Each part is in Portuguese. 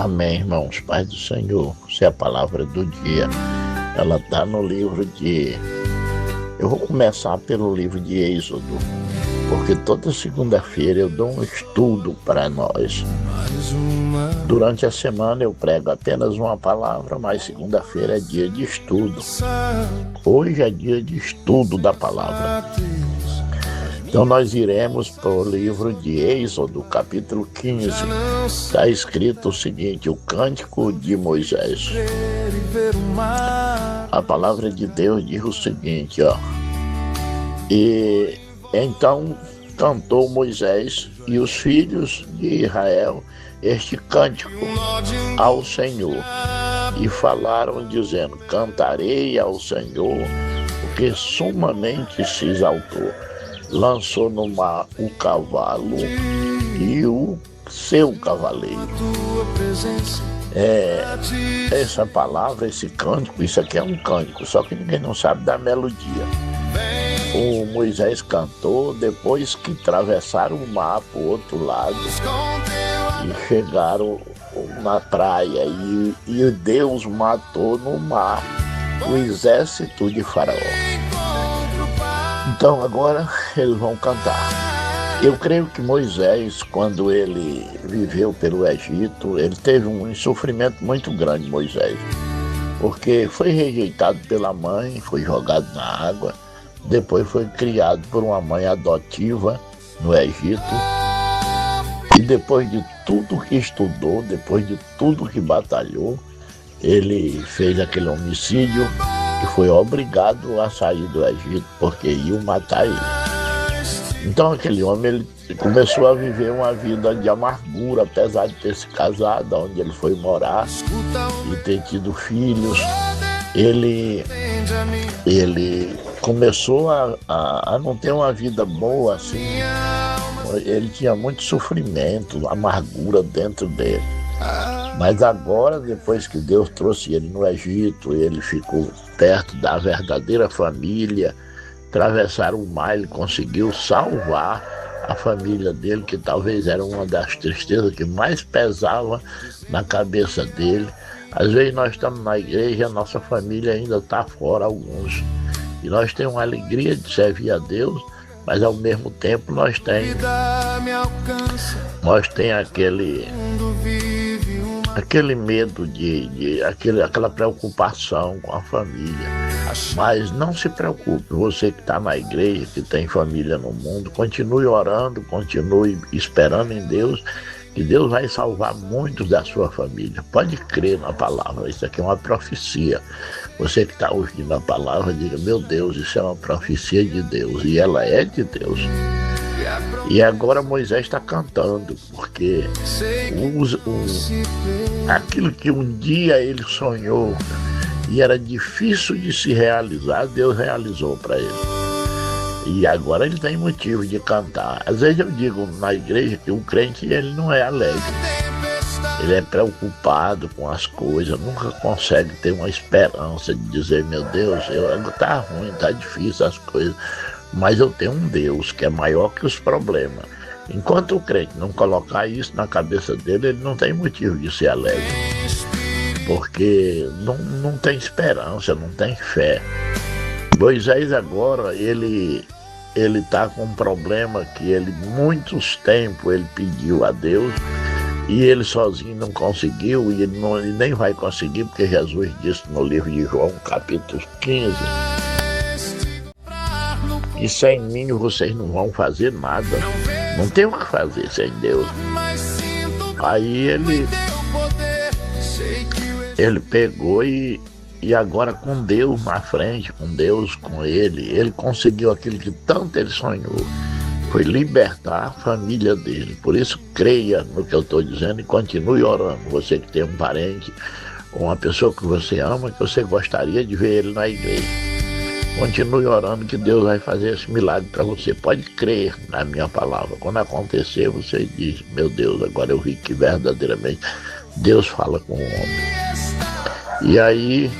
Amém, irmãos. Paz do Senhor. Essa é a palavra do dia. Ela está no livro de... Eu vou começar pelo livro de Êxodo, porque toda segunda-feira eu dou um estudo para nós. Durante a semana eu prego apenas uma palavra, mas segunda-feira é dia de estudo. Hoje é dia de estudo da palavra. Então nós iremos para o livro de Êxodo, capítulo 15. Está escrito o seguinte: o cântico de Moisés. A palavra de Deus diz o seguinte, E então cantou Moisés e os filhos de Israel este cântico ao Senhor. E falaram dizendo: cantarei ao Senhor, porque sumamente se exaltou. Lançou no mar o cavalo e o seu cavaleiro. Essa palavra, esse cântico, isso aqui é um cântico, só que ninguém não sabe da melodia. O Moisés cantou depois que atravessaram o mar para o outro lado e chegaram na praia e Deus matou no mar o exército de Faraó. Então agora eles vão cantar. Eu creio que Moisés, quando ele viveu pelo Egito, ele teve um sofrimento muito grande, Moisés, porque foi rejeitado pela mãe, foi jogado na água, depois foi criado por uma mãe adotiva no Egito, e depois de tudo que estudou, depois de tudo que batalhou, ele fez aquele homicídio e foi obrigado a sair do Egito, porque iam matar ele. Então aquele homem ele começou a viver uma vida de amargura, apesar de ter se casado, onde ele foi morar e ter tido filhos. Ele começou a não ter uma vida boa assim. Ele tinha muito sofrimento, amargura dentro dele. Mas agora, depois que Deus trouxe ele no Egito, ele ficou perto da verdadeira família, atravessaram o mar, ele conseguiu salvar a família dele, que talvez era uma das tristezas que mais pesava na cabeça dele. Às vezes nós estamos na igreja, a nossa família ainda está fora, alguns. E nós temos uma alegria de servir a Deus, mas ao mesmo tempo nós temos aquele medo aquela preocupação com a família. Mas não se preocupe, você que está na igreja, que tem família no mundo, continue orando, continue esperando em Deus, que Deus vai salvar muitos da sua família. Pode crer na palavra, isso aqui é uma profecia. Você que está ouvindo a palavra, diga: meu Deus, isso é uma profecia de Deus, e ela é de Deus. E agora Moisés está cantando, porque aquilo que um dia ele sonhou e era difícil de se realizar, Deus realizou para ele. E agora ele tem motivo de cantar. Às vezes eu digo na igreja que o crente ele não é alegre. Ele é preocupado com as coisas, nunca consegue ter uma esperança de dizer: meu Deus, tá ruim, tá difícil as coisas, mas eu tenho um Deus que é maior que os problemas. Enquanto o crente não colocar isso na cabeça dele, ele não tem motivo de ser alegre, porque não tem esperança, não tem fé. Moisés agora, ele está com um problema que muitos tempos ele pediu a Deus, e ele sozinho não conseguiu, e ele nem vai conseguir, porque Jesus disse no livro de João, capítulo 15, e sem mim vocês não vão fazer nada, não tem o que fazer sem Deus. Aí ele pegou e agora com Deus na frente, com Deus com ele conseguiu aquilo que tanto ele sonhou, foi libertar a família dele. Por isso creia no que eu estou dizendo e continue orando. Você que tem um parente, uma pessoa que você ama, que você gostaria de ver ele na igreja, continue orando que Deus vai fazer esse milagre para você. Pode crer na minha palavra. Quando acontecer, você diz: meu Deus, agora eu vi que verdadeiramente Deus fala com o homem. E aí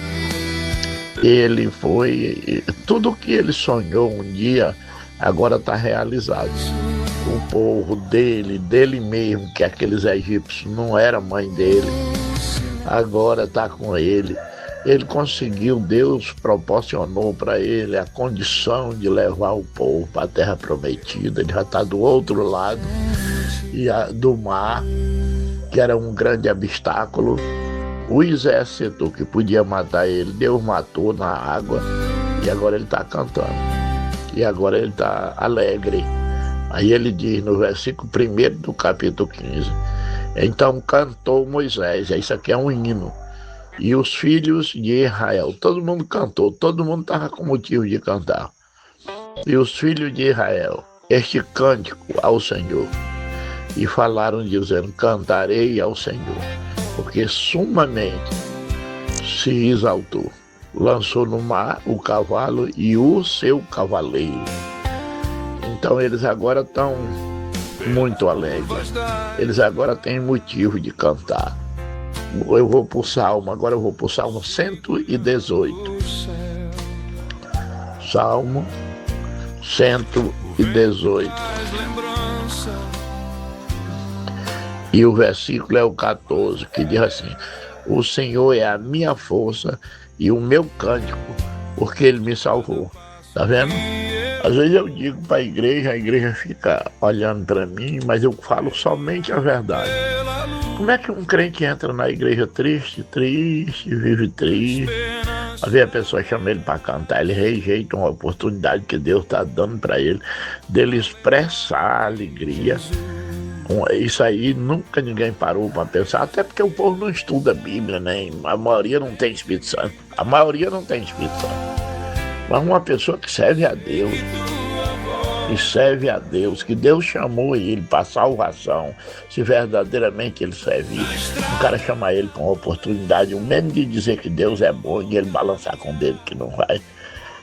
ele foi, tudo que ele sonhou um dia, agora está realizado. o povo dele mesmo, que aqueles egípcios não era mãe dele, agora está com ele. Ele conseguiu, Deus proporcionou para ele a condição de levar o povo para a terra prometida. Ele já está do outro lado do mar, que era um grande obstáculo. O exército que podia matar ele, Deus matou na água, e agora ele está cantando. E agora ele está alegre. Aí ele diz no versículo 1 do capítulo 15, então cantou Moisés, isso aqui é um hino, e os filhos de Israel, todo mundo cantou, todo mundo estava com motivo de cantar. E os filhos de Israel, este cântico ao Senhor, e falaram dizendo, cantarei ao Senhor, porque sumamente se exaltou, lançou no mar o cavalo e o seu cavaleiro. Então eles agora estão muito alegres, eles agora têm motivo de cantar. Eu vou para o Salmo, agora eu vou para o Salmo 118. Salmo 118. E o versículo é o 14, que diz assim, o Senhor é a minha força e o meu cântico, porque Ele me salvou. Tá vendo? Às vezes eu digo para a igreja fica olhando para mim, mas eu falo somente a verdade. Como é que um crente entra na igreja triste, vive triste? Às vezes a pessoa chama ele para cantar, ele rejeita uma oportunidade que Deus está dando para ele, dele expressar a alegria. Isso aí nunca ninguém parou para pensar, até porque o povo não estuda a Bíblia, né? A maioria não tem Espírito Santo. A maioria não tem Espírito Santo. Mas uma pessoa que serve a Deus, que Deus chamou ele para salvação, se verdadeiramente ele servir, o cara chamar ele para uma oportunidade, o mesmo de dizer que Deus é bom e ele balançar com o dedo que não vai.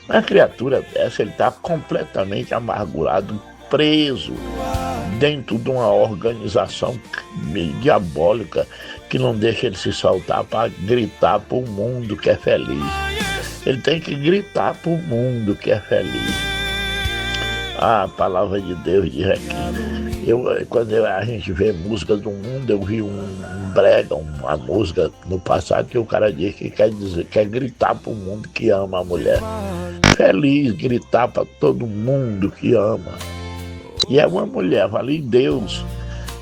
Uma criatura dessa, ele está completamente amargurado, preso dentro de uma organização diabólica que não deixa ele se soltar para gritar para o mundo que é feliz. Ele tem que gritar para o mundo que é feliz. A palavra de Deus diz aqui. Quando a gente vê música do mundo, eu vi um brega, uma música no passado que o cara diz que quer gritar para o mundo que ama a mulher. Feliz, gritar para todo mundo que ama. E é uma mulher, vale Deus.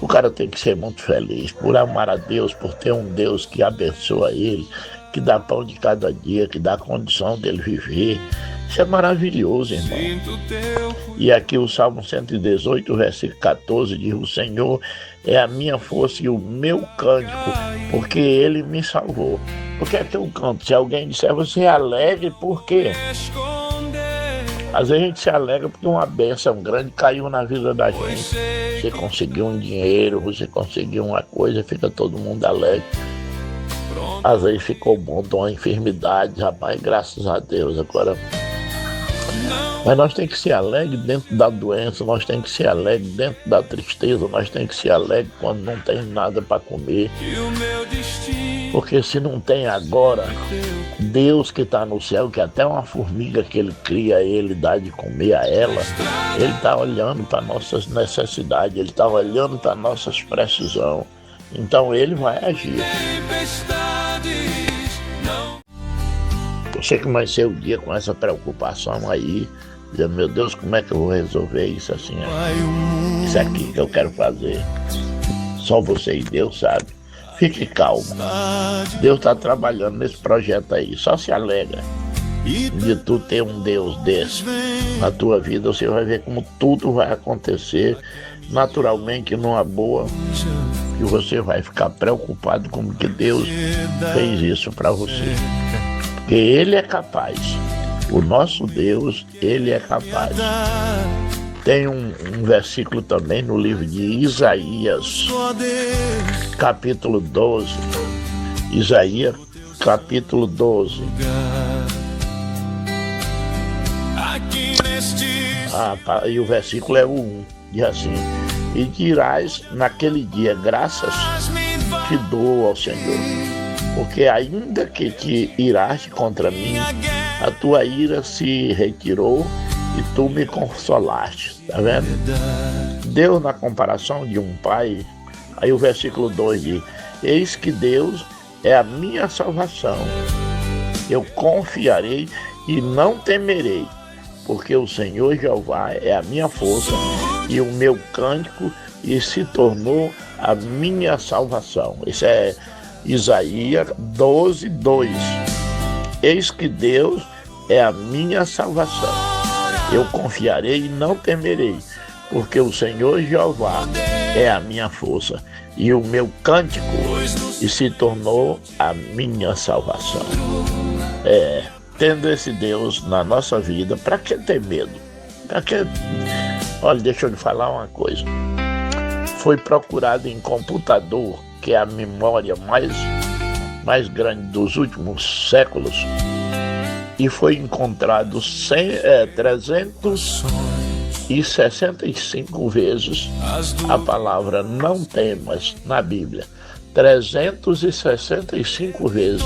O cara tem que ser muito feliz por amar a Deus, por ter um Deus que abençoa ele, que dá pão de cada dia, que dá condição dele viver. Isso é maravilhoso, irmão. E aqui o Salmo 118, versículo 14, diz, o Senhor é a minha força e o meu cântico, porque Ele me salvou. Por que é que eu canto? Se alguém disser, você é alegre, por quê? Às vezes a gente se alegra porque uma bênção grande caiu na vida da gente. Você conseguiu um dinheiro, você conseguiu uma coisa, fica todo mundo alegre. Às vezes ficou bom de uma enfermidade, rapaz, graças a Deus. Agora, mas nós temos que ser alegres dentro da doença, nós temos que ser alegres dentro da tristeza, nós temos que ser alegres quando não tem nada para comer. Porque se não tem agora, Deus que está no céu, que até uma formiga que Ele cria, Ele dá de comer a ela, Ele está olhando para nossas necessidades, Ele está olhando para nossas precisões. Então Ele vai agir. Você que vai ser o dia com essa preocupação aí, dizendo, meu Deus, como é que eu vou resolver isso assim? Isso aqui que eu quero fazer. Só você e Deus sabe. Fique calmo. Deus está trabalhando nesse projeto aí. Só se alegra de tu ter um Deus desse na tua vida. Você vai ver como tudo vai acontecer naturalmente numa boa. E você vai ficar preocupado como que Deus fez isso para você. Porque Ele é capaz. O nosso Deus, Ele é capaz. Tem um versículo também no livro de Isaías, capítulo 12. Isaías, capítulo 12. E o versículo é o 1. Diz assim, e dirás naquele dia, graças te dou ao Senhor, porque ainda que te iraste contra mim, a tua ira se retirou e tu me consolaste. Tá vendo? Deus, na comparação de um pai, aí o versículo 2 diz: eis que Deus é a minha salvação. Eu confiarei e não temerei, porque o Senhor Jeová é a minha força e o meu cântico, e se tornou a minha salvação. Isso é Isaías 12, 2. Eis que Deus é a minha salvação. Eu confiarei e não temerei, porque o Senhor Jeová é a minha força e o meu cântico, e se tornou a minha salvação. Tendo esse Deus na nossa vida, para que ter medo? Para que... Olha, deixa eu lhe falar uma coisa. Foi procurado em computador, que é a memória mais grande dos últimos séculos, e foi encontrado 365 vezes a palavra não temas na Bíblia. 365 vezes.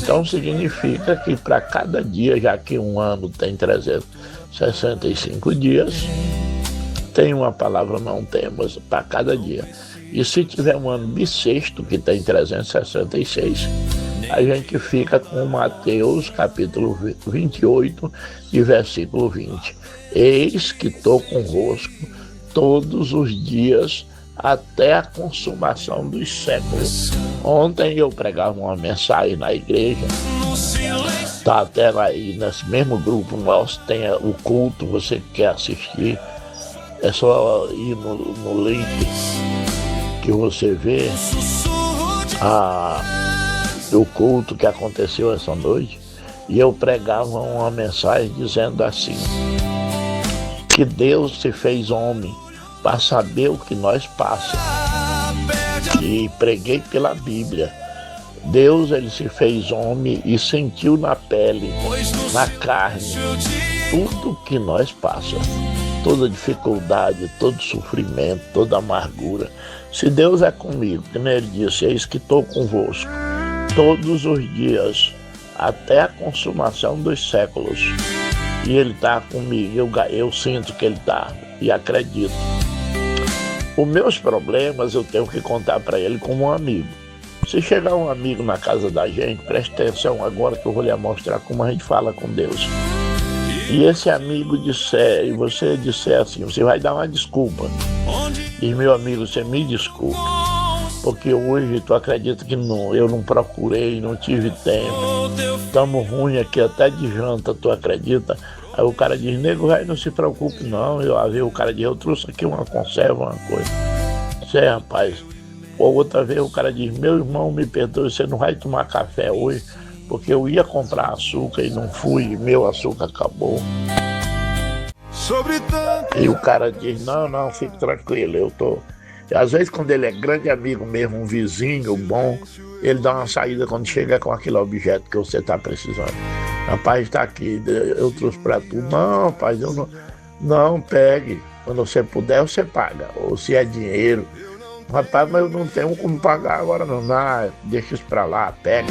Então significa que para cada dia, já que um ano tem 365 dias, tem uma palavra não temas para cada dia. E se tiver um ano bissexto, que tem 366, a gente fica com Mateus capítulo 28 e versículo 20. Eis que estou convosco todos os dias até a consumação dos séculos. Ontem eu pregava uma mensagem na igreja, tá até aí nesse mesmo grupo nosso, tem o culto, você quer assistir, é só ir no link que você vê o culto que aconteceu essa noite, e eu pregava uma mensagem dizendo assim, que Deus se fez homem para saber o que nós passamos. E preguei pela Bíblia. Deus, ele se fez homem e sentiu na pele, na carne, tudo que nós passamos. Toda dificuldade, todo sofrimento, toda amargura. Se Deus é comigo, como ele disse, eis que estou convosco todos os dias, até a consumação dos séculos. E ele está comigo, eu sinto que ele está, e acredito. Os meus problemas eu tenho que contar para ele como um amigo. Se chegar um amigo na casa da gente, preste atenção agora que eu vou lhe mostrar como a gente fala com Deus. E esse amigo disser, e você disser assim, você vai dar uma desculpa. E meu amigo, você me desculpa, porque hoje tu acredita que eu não procurei, não tive tempo, estamos ruim aqui até de janta, tu acredita? Aí o cara diz, nego, velho, não se preocupe não. O cara diz, eu trouxe aqui uma conserva, uma coisa. Você, rapaz. Ou outra vez o cara diz, meu irmão, me perdoe, você não vai tomar café hoje, porque eu ia comprar açúcar e não fui, e meu açúcar acabou. E o cara diz, não, fique tranquilo, eu tô... Às vezes quando ele é grande amigo mesmo, um vizinho bom, ele dá uma saída quando chega com aquele objeto que você está precisando. Rapaz, está aqui, eu trouxe para tu. Não, rapaz, eu não... Não, pegue. Quando você puder, você paga. Ou se é dinheiro. Rapaz, mas eu não tenho como pagar agora não. Não, deixa isso para lá, pega.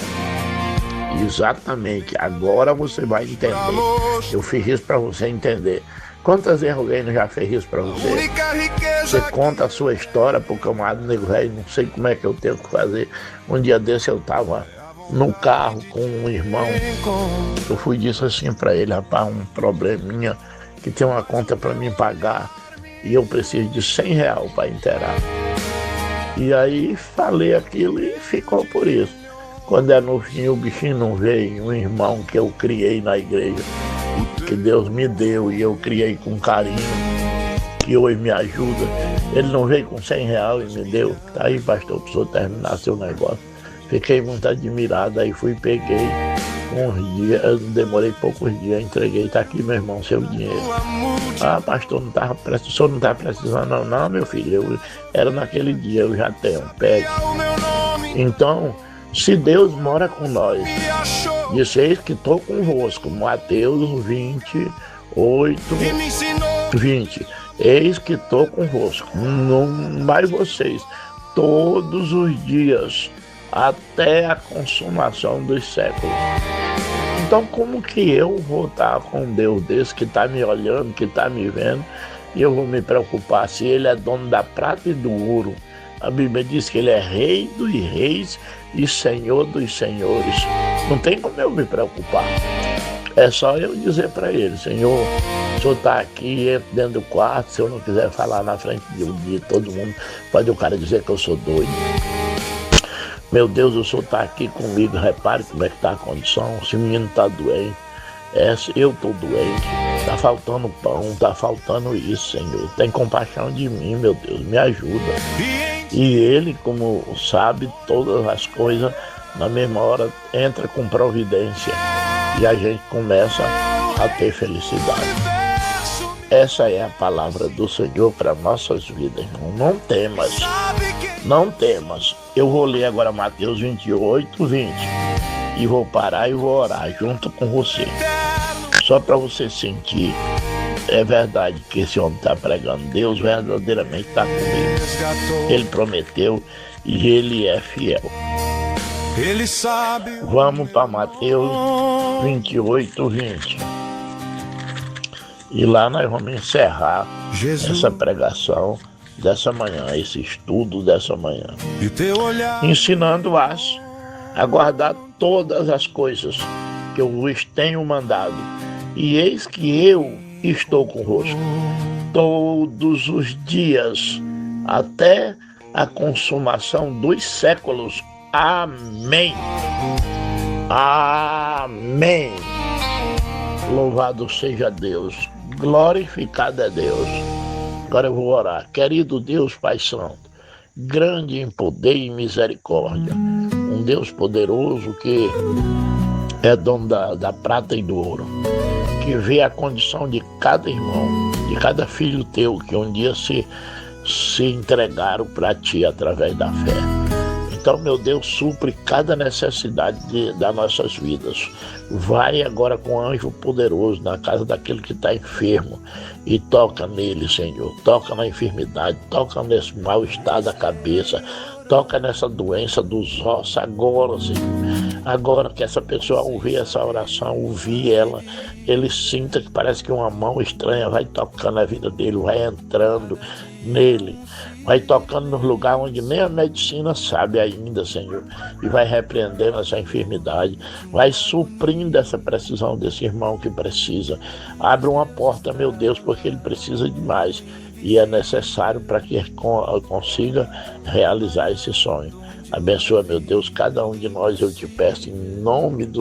Exatamente, agora você vai entender. Eu fiz isso para você entender. Quantas vezes alguém não já fez isso para você? Você conta a sua história pro camarada, nego velho, não sei como é que eu tenho que fazer. Um dia desse eu tava no carro com um irmão, eu fui disso assim para ele, rapaz, um probleminha, que tem uma conta para mim pagar e eu preciso de R$100 para inteirar. E aí falei aquilo e ficou por isso. Quando é no fim o bichinho não veio, um irmão que eu criei na igreja, que Deus me deu e eu criei com carinho, que hoje me ajuda, ele não veio com R$100 e me deu. Tá aí, pastor, precisou terminar seu negócio. Fiquei muito admirado, aí fui, peguei uns dias, eu demorei poucos dias, entreguei, tá aqui, meu irmão, seu dinheiro. Ah, pastor, o senhor não tá precisando não, meu filho, era naquele dia, eu já tenho, pegue. Então, se Deus mora com nós, disse, eis que estou convosco, Mateus 28, 20, eis que estou convosco, não mais vocês, todos os dias, até a consumação dos séculos. Então, como que eu vou estar com um Deus desse que está me olhando, que está me vendo, e eu vou me preocupar se ele é dono da prata e do ouro? A Bíblia diz que ele é rei dos reis e senhor dos senhores. Não tem como eu me preocupar. É só eu dizer para ele: Senhor, o senhor está aqui, entra dentro do quarto. Se eu não quiser falar na frente de todo mundo, pode o cara dizer que eu sou doido. Meu Deus, o senhor está aqui comigo, repare como é que está a condição. Se o menino está doente, eu estou doente, está faltando pão, está faltando isso, Senhor. Tem compaixão de mim, meu Deus, me ajuda. E ele, como sabe todas as coisas, na mesma hora entra com providência e a gente começa a ter felicidade. Essa é a palavra do Senhor para nossas vidas, irmão. Não temas, não temas. Eu vou ler agora Mateus 28, 20 e vou parar e vou orar junto com você. Só para você sentir, é verdade que esse homem está pregando. Deus verdadeiramente está comigo. Ele prometeu e ele é fiel. Ele sabe. Vamos para Mateus 28, 20. E lá nós vamos encerrar essa pregação dessa manhã, esse estudo dessa manhã. Ensinando-as a guardar todas as coisas que eu vos tenho mandado. E eis que eu estou convosco todos os dias, até a consumação dos séculos. Amém. Amém. Louvado seja Deus. Glorificado é Deus. Agora eu vou orar. Querido Deus, Pai Santo, grande em poder e misericórdia, um Deus poderoso que é dono da prata e do ouro, que vê a condição de cada irmão, de cada filho teu que um dia se entregaram para ti através da fé. Então, meu Deus, supre cada necessidade das nossas vidas. Vai agora com o anjo poderoso na casa daquele que está enfermo e toca nele, Senhor. Toca na enfermidade, toca nesse mal-estar da cabeça, toca nessa doença dos ossos agora, Senhor. Agora que essa pessoa ouvir essa oração, ouvir ela, ele sinta que parece que uma mão estranha vai tocando a vida dele, vai entrando nele, vai tocando nos lugares onde nem a medicina sabe ainda, Senhor, e vai repreendendo essa enfermidade, vai suprindo essa precisão desse irmão que precisa. Abre uma porta, meu Deus, porque ele precisa demais e é necessário para que ele consiga realizar esse sonho. Abençoa, meu Deus, cada um de nós, eu te peço, em nome do